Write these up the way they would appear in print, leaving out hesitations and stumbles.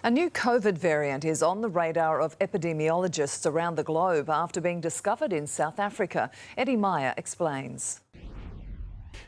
A new COVID variant is on the radar of epidemiologists around the globe after being discovered in South Africa. Eddie Meyer explains.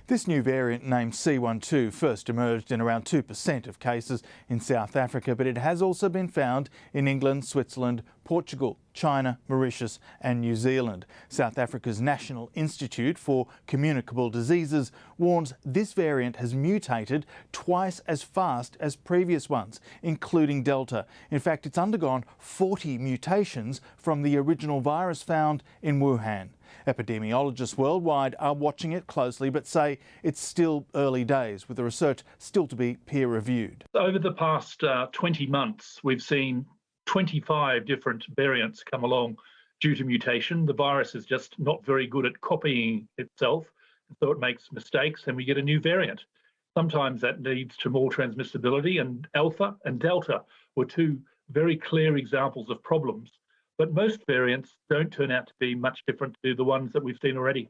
This new variant, named C12, first emerged in around 2% of cases in South Africa, but it has also been found in England, Switzerland, Portugal, China, Mauritius and New Zealand. South Africa's National Institute for Communicable Diseases warns this variant has mutated twice as fast as previous ones, including Delta. In fact, it's undergone 40 mutations from the original virus found in Wuhan. Epidemiologists worldwide are watching it closely but say it's still early days, with the research still to be peer-reviewed. Over the past 20 months, we've seen 25 different variants come along due to mutation. The virus is just not very good at copying itself, so it makes mistakes and we get a new variant. Sometimes that leads to more transmissibility, and Alpha and Delta were two very clear examples of problems. But most variants don't turn out to be much different to the ones that we've seen already.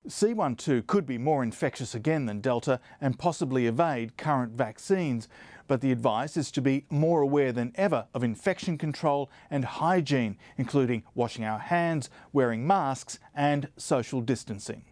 C12 could be more infectious again than Delta and possibly evade current vaccines. But the advice is to be more aware than ever of infection control and hygiene, including washing our hands, wearing masks and social distancing.